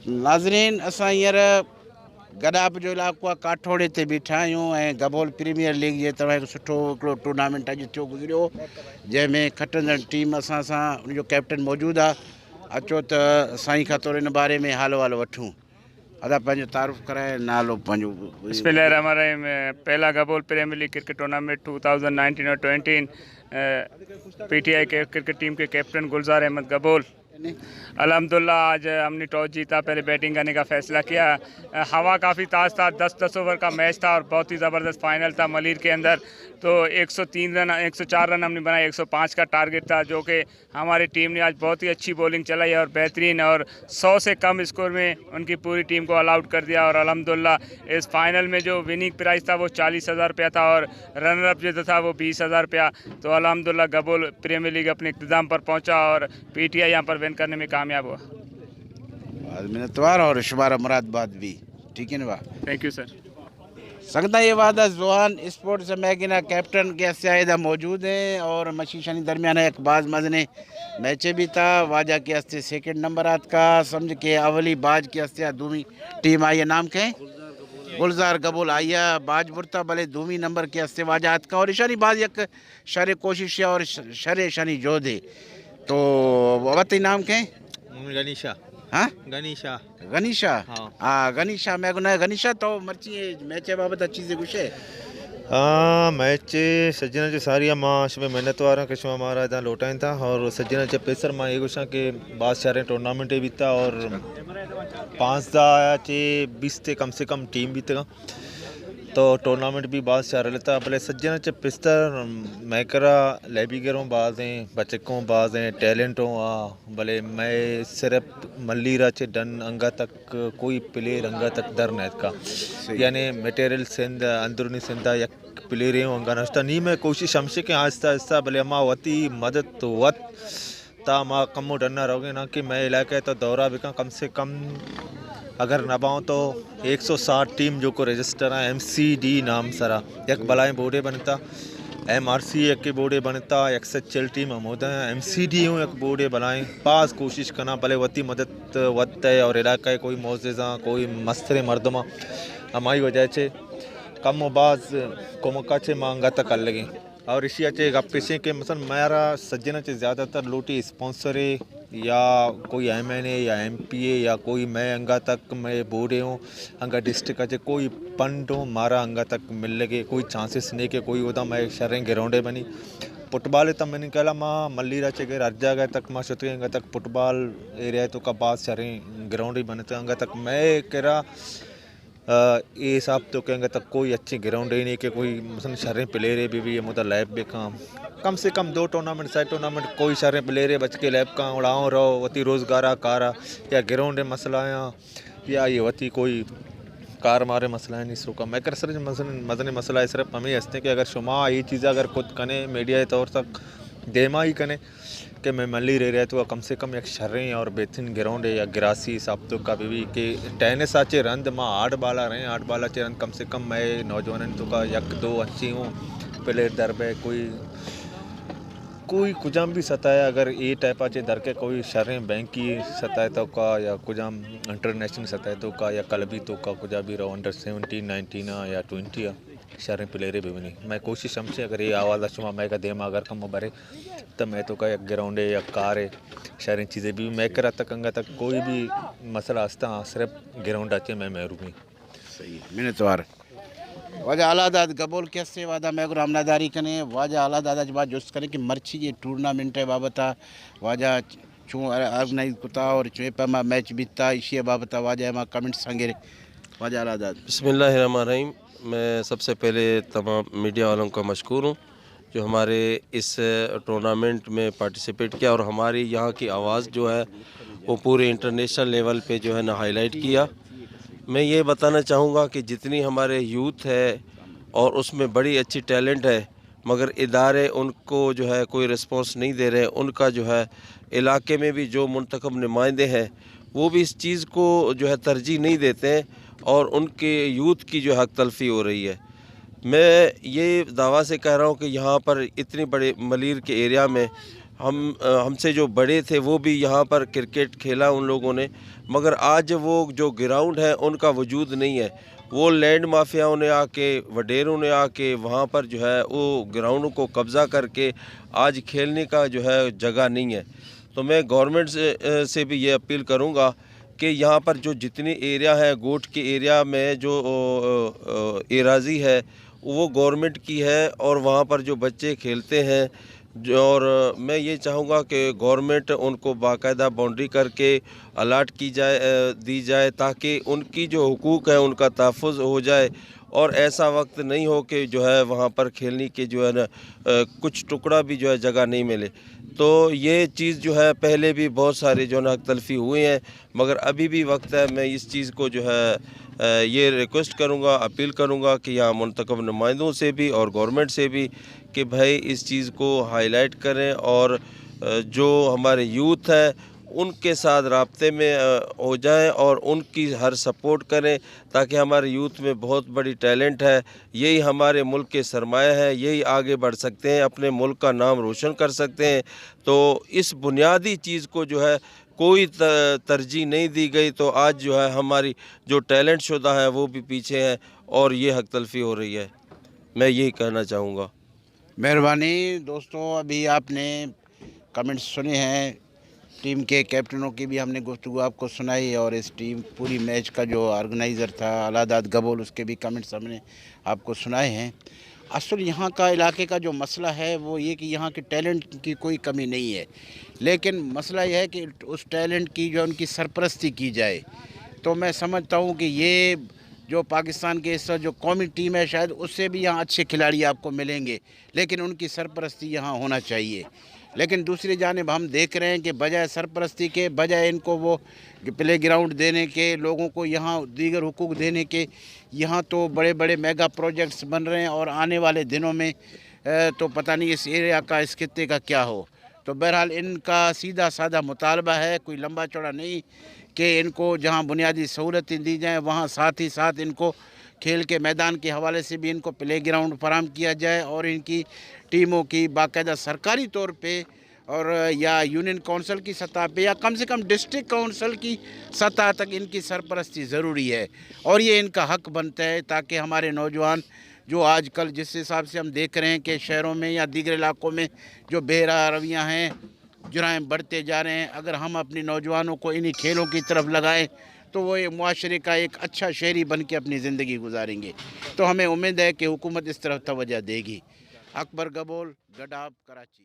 नाज़रीन असां हींअर गॾाप जो इलाइक़ो आहे काठोड़े ते बीठा आहियूं ऐं गबोल प्रीमियर लीग जे तरह हिकु सुठो हिकिड़ो टूर्नामेंट अॼु थियो गुज़रियो जंहिंमें खटंदड़ टीम असां सां उनजो कैप्टन मौजूदु आहे। अचो त साईं खां थोरो हिन बारे में हालो हालो वठूं। अदा पंहिंजो तारुफ़ कराए नालो पंहिंजो। बिस्मिल्लाहिर्रहमानिर्रहीम। पहला Gabol premier league cricket tournament 2019 और 20 पीटीआई के क्रिकेट टीम के कैप्टन गुलजार अहमद गबोल। अल्हम्दुलिल्लाह आज हमने टॉस जीता, पहले बैटिंग करने का फैसला किया। हवा काफ़ी ताज़ था, 10 ओवर का मैच था और बहुत ही ज़बरदस्त फाइनल था मलीर के अंदर। तो 104 रन हमने बनाए, 105 का टारगेट था, जो कि हमारी टीम ने आज बहुत ही अच्छी बॉलिंग चलाई और बेहतरीन और 100 से कम स्कोर में उनकी पूरी टीम को ऑल आउट कर दिया। और अल्हम्दुलिल्लाह इस फाइनल में जो विनिंग प्राइस था वो 40,000 रुपया था और रनर अप जो था वो 20,000 रुपया। तो अल्हम्दुलिल्लाह गबोल प्रीमियर लीग अपने इख्तिताम पर पहुंचा और पीटीआई यहाँ पर विन करने में कामयाब हुआ। मिनतवार और शुमारा मुरादबाद भी ठीक है ना। Thank you sir. संगता ये वादा जुआन स्पोर्ट्स मैगिना कैप्टन के अस्यादा मौजूद हैं और मशीशनी दरमियान एक बाज मजने मैचे भी था। वाजा के हस्ते सेकंड नंबर आत का समझ के अवली बाज के हस्ते दूमी टीम आई है। नाम के गुलजार गबोल आइया बाज बुरता भले दूमी नंबर के हस्ते वाजात का और इशानी बाज एक शर कोशिश और शर शनि जोधे। तो वती नाम के गनीशा। हाँ गनीशा गनीशा। हाँ गनीशा मैं गुना गनीशा तो मर्ची मैच बाबत अच्छी से कुछ है। मैच सज्जन जो सारिया मां शबे मेहनत वारा कशमा मारा था लोटाइन था और सज्जन चे पेसर मां ये कुछ के बात सारे टूर्नामेंट भी था और 5 चे 20 थे कम से कम टीम भी था। तो टूर्नामेंट भी बात चाह रहा था भले सज्जन चे पिस्तर मैकरा लेबीगरों बाज हैं बचकों बाज हैं टैलेंटों भले मैं सिर्फ मल्लीरा चे डन अंगा तक कोई प्लेयर अंगा तक दर नैत का यानी मटेरियल सिंध अंदरूनी सिंधा या प्लेयर अंगा नस्ता नहीं। मैं कोशिश हमसे के आहिस्ता आहिस्ता भले अम्मा वती मदद तो वत ता माँ कमो डरना रहोगे ना कि मैं इलाके तो दौरा बिका कम से कम अगर न पाऊँ तो 160 टीम जो को रजिस्टर है MCD नाम सरा एक बलाएँ बोर्डे बनता MRC एक के बोर्डे बनता XHL टीम हम होता है MCD हूँ एक बोर्डे बनाएँ पास कोशिश करना भले वती मदद वत है और इलाका कोई मोज़ा कोई मस्तरे मर्दमा हमारी वजह से कम बाज को मौका से मांगा तक कर लगे और इसी अच्छे गप पेशे के मसल मेरा सज्जन से ज़्यादातर लोटी स्पॉन्सर या कोई MNA या MPA या कोई मैं अंगा तक मैं बोर्डे हूँ अंगा डिस्ट्रिक्ट अच्छे कोई पंड हो मारा अंगा तक मिल लगे कोई चांसेस नहीं के कोई होता मैं शरें ग्राउंडे बनी फुटबॉल तब मैंने कहला माँ मल्लीरा चे गए अर्जा गए तक माँ शुतरी अंगा तक फुटबॉल एरिया तो का बात शरें ग्राउंड ही बनते अंगा तक मैं कह रहा ये हिसाब तो कहेंगे तब कोई अच्छी ग्राउंड ही नहीं कि कोई मसलन शहरें प्लेयर भी है मुझे लैब भी कम से कम 2 टूर्नामेंट साइड टूर्नामेंट कोई शहरें प्लेयर बच के लैब का उड़ाओ रहो वती रोज़गारा कारा या ग्राउंड मसला या ये वती कोई कार मारे मसला नहीं सो का मैं कर सर मजन मसला है सिर्फ हमें हंसते कि अगर शुमा ये चीज़ें अगर खुद कने मीडिया तौर तक देमा ही कने कि मैं मल्ली रह तो कम से कम एक शर्रें और बेहतरीन ग्राउंड है या गिरासी साब्तों का भी कि टेनिस आचे रंद माँ 8 बाला रहे 8 बाला चे रंद कम से कम मैं नौजवान तो का 1-2 अच्छी हूँ प्लेयर दर पे कोई कुजाम भी सताया अगर ये टाइप आचे दर के कोई शर्रें बैंक की सताए तो का या कुजाम इंटरनेशनल सताए तो का या कल भी तो का कुजा भी रहो अंडर 17 19 या 20 शहरें प्लेयर भी बनी। मैं कोशिश हमसे अगर ये आवाज़ शुमा मैं का देमा अगर कम भरे तो मैं तो का एक ग्राउंड है या कार है शहरें चीज़ें भी मैं करा तक अंगा तक कोई भी मसला हंसता सिर्फ ग्राउंड आचे मैं महरूमी सही मिनतवार वाजा आलादाद गबोल कैसे वादा मैं रामनादारी कने वाजा आलादाद बात जोस्त करें कि मर्ची ये टूर्नामेंट है बाबता वाजा चूँ ऑर्गेनाइज कुता और चुए पमा मैच बीतता इसी बाबता वाजा माँ कमेंट संगे वाजा आलादाद। बिस्मिल्लाहिर्रहमानिर्रहीम। मैं सबसे पहले तमाम मीडिया वालों का मशकूर हूँ जो हमारे इस टूर्नामेंट में पार्टिसिपेट किया और हमारी यहाँ की आवाज़ जो है वो पूरे इंटरनेशनल लेवल पे जो है ना हाईलाइट किया। मैं ये बताना चाहूँगा कि जितनी हमारे यूथ है और उसमें बड़ी अच्छी टैलेंट है मगर इदारे उनको जो है कोई रिस्पांस नहीं दे रहे। उनका जो है इलाके में भी जो मुंतखब नुमाइंदे हैं वो भी इस चीज़ को जो है तरजीह नहीं देते हैं और उनके यूथ की जो हक तलफी हो रही है। मैं ये दावा से कह रहा हूँ कि यहाँ पर इतनी बड़े मलीर के एरिया में ہم سے جو بڑے تھے وہ بھی یہاں پر کرکٹ کھیلا ان لوگوں نے، مگر آج وہ جو گراؤنڈ ہے ان کا وجود نہیں ہے۔ وہ لینڈ مافیاؤں نے آ کے، وڈیروں نے آ کے وہاں پر جو ہے وہ گراؤنڈ کو قبضہ کر کے آج کھیلنے کا جو ہے جگہ نہیں ہے۔ تو میں گورنمنٹ سے بھی یہ اپیل کروں گا کہ یہاں پر جو جتنی ایریا ہے، گوٹ کے ایریا میں جو اراضی ہے وہ گورنمنٹ کی ہے، اور وہاں پر جو بچے کھیلتے ہیں اور میں یہ چاہوں گا کہ گورنمنٹ ان کو باقاعدہ باؤنڈری کر کے الاٹ دی جائے تاکہ ان کی جو حقوق ہے ان کا تحفظ ہو جائے، اور ایسا وقت نہیں ہو کہ جو ہے وہاں پر کھیلنے کے جو ہے نا کچھ ٹکڑا بھی جو ہے جگہ نہیں ملے۔ تو یہ چیز جو ہے پہلے بھی بہت سارے جو ہے نا حق تلفی ہوئے ہیں، مگر ابھی بھی وقت ہے۔ میں اس چیز کو جو ہے یہ ریکویسٹ کروں گا، اپیل کروں گا کہ یہاں منتخب نمائندوں سے بھی اور گورنمنٹ سے بھی کہ بھائی اس چیز کو ہائی لائٹ کریں، اور جو ہمارے یوتھ ہے ان کے ساتھ رابطے میں ہو جائیں اور ان کی ہر سپورٹ کریں، تاکہ ہمارے یوتھ میں بہت بڑی ٹیلنٹ ہے، یہی ہمارے ملک کے سرمایہ ہے، یہی آگے بڑھ سکتے ہیں، اپنے ملک کا نام روشن کر سکتے ہیں۔ تو اس بنیادی چیز کو جو ہے کوئی ترجیح نہیں دی گئی، تو آج جو ہے ہماری جو ٹیلنٹ شدہ ہے وہ بھی پیچھے ہیں اور یہ حق تلفی ہو رہی ہے۔ میں یہی کہنا چاہوں گا۔ مہربانی دوستوں، ابھی آپ نے کمنٹس سنے ہیں، ٹیم کے کیپٹنوں کی بھی ہم نے گفتگو آپ کو سنائی، اور اس ٹیم پوری میچ کا جو آرگنائزر تھا الاداد گبول، اس کے بھی کمنٹس ہم نے آپ کو سنائے ہیں۔ اصل یہاں کا علاقے کا جو مسئلہ ہے وہ یہ کہ یہاں کے ٹیلنٹ کی کوئی کمی نہیں ہے، لیکن مسئلہ یہ ہے کہ اس ٹیلنٹ کی جو ان کی سرپرستی کی جائے۔ تو میں سمجھتا ہوں کہ یہ جو پاکستان کے اس وقت جو قومی ٹیم ہے شاید اس سے بھی یہاں اچھے کھلاڑی آپ کو ملیں گے، لیکن ان کی سرپرستی یہاں ہونا چاہیے۔ لیکن دوسری جانب ہم دیکھ رہے ہیں کہ بجائے سرپرستی کے، بجائے ان کو وہ پلے گراؤنڈ دینے کے، لوگوں کو یہاں دیگر حقوق دینے کے، یہاں تو بڑے بڑے میگا پروجیکٹس بن رہے ہیں، اور آنے والے دنوں میں تو پتہ نہیں اس ایریا کا، اس خطے کا کیا ہو۔ تو بہرحال ان کا سیدھا سادہ مطالبہ ہے، کوئی لمبا چوڑا نہیں، کہ ان کو جہاں بنیادی سہولتیں دی جائیں وہاں ساتھ ہی ساتھ ان کو کھیل کے میدان کے حوالے سے بھی ان کو پلے گراؤنڈ فراہم کیا جائے، اور ان کی ٹیموں کی باقاعدہ سرکاری طور پہ اور یا یونین کونسل کی سطح پہ یا کم سے کم ڈسٹرکٹ کونسل کی سطح تک ان کی سرپرستی ضروری ہے، اور یہ ان کا حق بنتا ہے، تاکہ ہمارے نوجوان جو آج کل جس حساب سے ہم دیکھ رہے ہیں کہ شہروں میں یا دیگر علاقوں میں جو بے رویاں ہیں، جرائم بڑھتے جا رہے ہیں، اگر ہم اپنی نوجوانوں کو انہی کھیلوں کی طرف لگائیں تو وہ معاشرے کا ایک اچھا شہری بن کے اپنی زندگی گزاریں گے۔ تو ہمیں امید ہے کہ حکومت اس طرف توجہ دے گی۔ اکبر گبول، گڈاب، کراچی۔